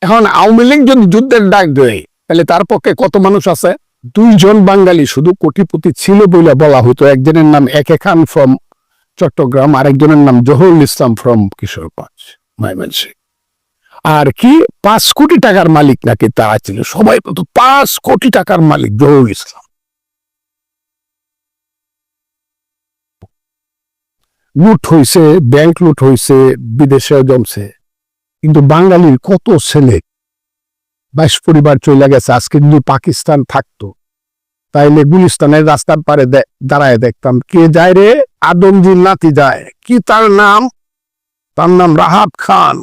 এখন আওয়ামী লীগ যদি যুদ্ধের ডাক দেয় তাহলে তার পক্ষে কত মানুষ আছে? 2 জন বাঙালি শুধু কোটিপতি ছিল বলে বলা হতো। একজনের নাম একে খান ফ্রম চট্টগ্রাম, আরেকজনের নাম জহুরুল ইসলাম ফ্রম কিশোরগঞ্জ, ময়মনসিংহ। আর কি 5 কোটি টাকার মালিক নাকি তারা ছিল, সবাই বলতো 5 কোটি টাকার মালিক জহুরুল ইসলাম। লুট হয়েছে, ব্যাংক লুট হয়েছে, বিদেশে জমছে, কিন্তু বাঙালির কত ছেলে 22 পরিবার চলে গেছে। আজকে যদি পাকিস্তান থাকতো তাইলে গুলিস্তানের রাস্তার পারে দাঁড়ায় দেখতাম কে যায় রে, আদমজির নাতি যায়, কি তার নাম? তার নাম রাহাত খান।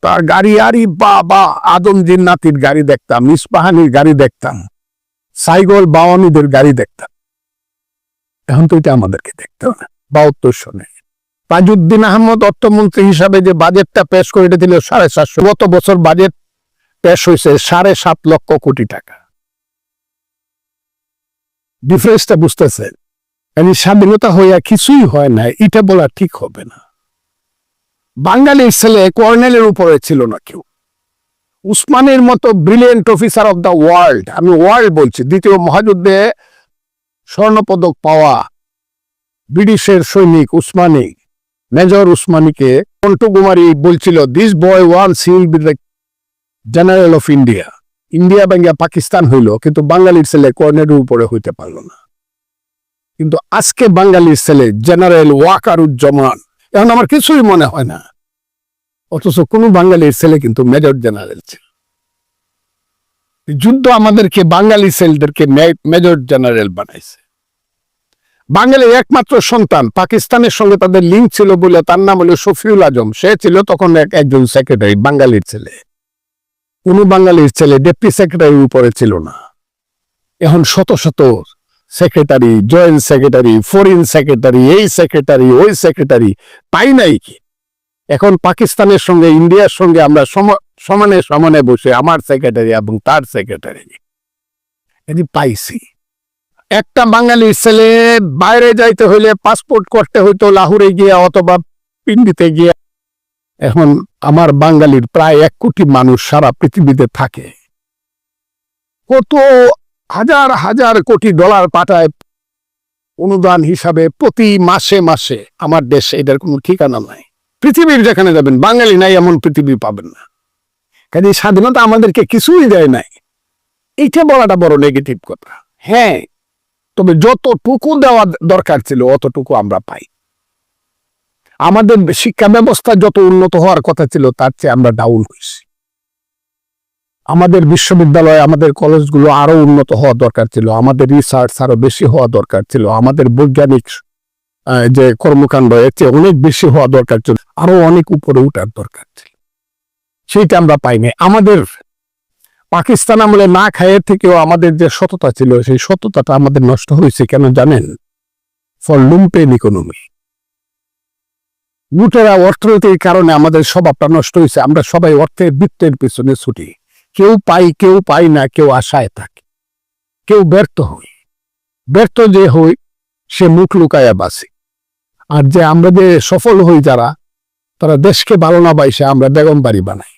তার গাড়ি, আরি বাবা, আদমজির নাতির গাড়ি দেখতাম, ইস্পাহানির গাড়ি দেখতাম, সাইগল বাওয়ানিদের গাড়ি দেখতাম। এখন তো এটা আমাদেরকে দেখতে হবে। 72 সনে তাজউদ্দিন আহমদ অর্থমন্ত্রী হিসাবে যে বাজেটটা পেশ করে দিল 750, গত বছর বাজেট পেশ হয়েছে 7.5 লক্ষ কোটি টাকা। ডিফারেন্সটা বুঝতেছেন? স্বাধীনতা হইয়া কিছুই হয় না, এটা বলা ঠিক হবে না। বাঙালির ছেলে কর্নেলের উপরে ছিল না কেউ। উসমানের মতো brilliant officer of the world, আমি ওয়ার্ল্ড বলছি, দ্বিতীয় মহাযুদ্ধে স্বর্ণপদক পাওয়া ব্রিটিশের সৈনিক উসমানী, মেজর উসমানীকে কণ্ঠকুমারী বলছিল, this boy once he will be the general of India. India ব্যাঙ্গা পাকিস্তান হইল, কিন্তু বাঙালির ছেলে কর্নেলের উপরে হইতে পারল না। কিন্তু আজকে বাঙালির ছেলে জেনারেল ওয়াকারুজ্জামান, এখন আমার কিছুই মনে হয় না, অথচ কোন বাঙালির ছেলে কিন্তু মেজর জেনারেল ছিল। যুদ্ধ আমাদেরকে বাঙালি ছেলেদেরকে মেজর জেনারেল বানাইছে। বাঙালির একমাত্র সন্তান, পাকিস্তানের সঙ্গে তাদের লিঙ্ক ছিল বলে তার নাম হলো শফিউল আজম, সে ছিল তখন একজন সেক্রেটারি, বাঙালির ছেলে। কোন বাঙালির ছেলে ডেপুটি সেক্রেটারির উপরে ছিল না। এখন শত শত secretary, joint secretary, foreign secretary, এই সেক্রেটারি, ওই সেক্রেটারি, পাই নাই কি? এখন পাকিস্তানের সঙ্গে ইন্ডিয়ার সঙ্গে আমরা সমানে সমানে বসে আমার সেক্রেটারি এবং তার সেক্রেটারি পাইছি। একটা বাঙালির ছেলে বাইরে যাইতে হইলে পাসপোর্ট করতে হইতো লাহোরে গিয়া অথবা পিন্ডিতে গিয়া। এখন আমার বাঙালির প্রায় 1 কোটি মানুষ সারা পৃথিবীতে থাকে, কত হাজার হাজার কোটি ডলার পাঠায় অনুদান হিসাবে প্রতি মাসে মাসে আমার দেশে। এটার কোনো ঠিকানা নাই। পৃথিবীর যেখানে যাবেন বাঙালি নাই এমন পৃথিবী পাবেন না। কাজে স্বাধীনতা আমাদেরকে কিছুই দেয় নাই, এইটা বলাটা বড় নেগেটিভ কথা। হ্যাঁ, তবে যতটুকু দেওয়া দরকার ছিল অতটুকু আমরা পাই। আমাদের শিক্ষা ব্যবস্থা যত উন্নত হওয়ার কথা ছিল তার চেয়ে আমরা ডাউন হয়েছি। আমাদের বিশ্ববিদ্যালয়, আমাদের কলেজগুলো আরো উন্নত হওয়া দরকার ছিল, আমাদের রিসার্চ আরো বেশি হওয়া দরকার ছিল, আমাদের বৈজ্ঞানিক যে কর্মকাণ্ড এর চেয়ে অনেক বেশি হওয়া দরকার ছিল, আরো অনেক উপরে উঠার দরকার ছিল, সেইটা আমরা পাইনি। আমাদের পাকিস্তান আমলে না খায়ের থেকেও আমাদের যে সততা ছিল সেই সততাটা আমাদের নষ্ট হয়েছে। কেন জানেন? For lumpen economy. লুটেরা অর্থনীতির কারণে আমাদের স্বভাবটা নষ্ট হয়েছে। আমরা সবাই অর্থের বৃত্তের পিছনে ছুটি, কেউ পাই না, কেউ আশায় থাকে, কেউ ব্যর্থ হই। ব্যর্থ যে হই সে মুখ লুকায়া বাসে, আর যে আমরা যে সফল হই যারা, তারা দেশকে ভালো না বাইসে আমরা বেগম বাড়ি বানাই,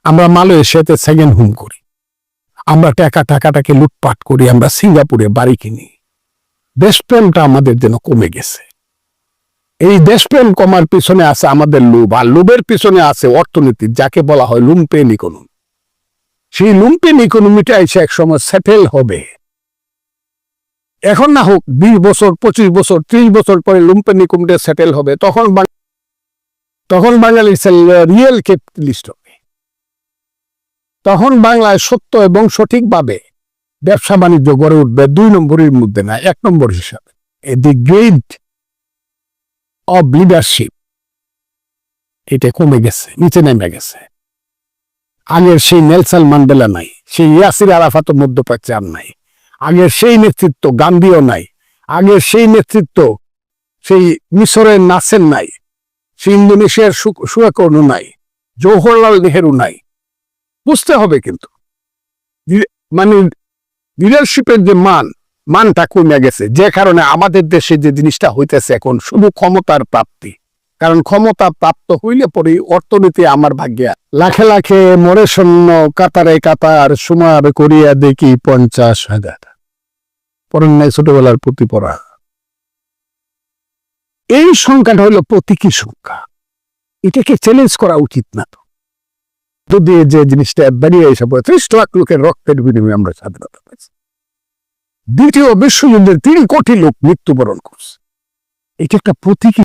আমরা মালয়েশিয়াতে সেকেন্ড হোম করি, আমরা টাকাটাকে লুটপাট করি, আমরা সিঙ্গাপুরে বাড়ি কিনি। দেশপ্রেমটা আমাদের যেন কমে গেছে। এই দেশপ্রেম কমার পিছনে আছে আমাদের লোভ, আর লোভের পিছনে আছে অর্থনীতি, যাকে বলা হয় লুম্পেন ইকোনমি। সেই লুম্পেন ইকোনমিটা এসে একসময় সেটেল হবে। এখন না হোক 20 বছর, 25 বছর, 30 বছর পরে লুম্পেন ইকোনমিটা সেটেল হবে। তখন বাঙালি রিয়েল ক্যাপিটালিস্ট হবে। তখন বাংলায় সত্য এবং সঠিকভাবে ব্যবসা বাণিজ্য গড়ে উঠবে 2 নম্বরের মধ্যে না, 1 নম্বর হিসাবে। দি গ্রেড অব লিডারশিপ এটা কমে গেছে, নিচে নেমে গেছে। আগের সেই নেলসন ম্যান্ডেলা নাই, সেই ইয়াসির আরাফাত মধ্যপ্রাচ্যে আর নাই, আগের সেই নেতৃত্ব গান্ধীও নাই, আগের সেই নেতৃত্ব সেই মিশরের নাসের নাই, সেই ইন্দোনেশিয়ার সুকার্নো নাই, জওহরলাল নেহেরু নাই। বুঝতে হবে কিন্তু মানে লিডারশিপের যে মানটা কমে গেছে, যে কারণে আমাদের দেশে যে জিনিসটা হইতেছে এখন শুধু ক্ষমতার প্রাপ্তি, কারণ ক্ষমতা প্রাপ্ত হইলে পরে অর্থনীতি আমার ভাগ্যে। লাখে লাখে মরে শূন্য কাতারে কাতার সুমার করিয়া দেখি 50,000। পড়েন নাই ছোটবেলার পুঁথি পড়া? এই সংখ্যাটা হলো প্রতীকী সংখ্যা, এটাকে চ্যালেঞ্জ করা উচিত না। তো যদি যে জিনিসটা বেরিয়ে এসে পড়ে 30 লাখ লোকের রক্তের বিনিময়ে আমরা স্বাধীনতা পেয়েছি। দ্বিতীয় বিশ্বযুদ্ধে 3 কোটি লোক মৃত্যুবরণ করছে, এটা একটা প্রতীকী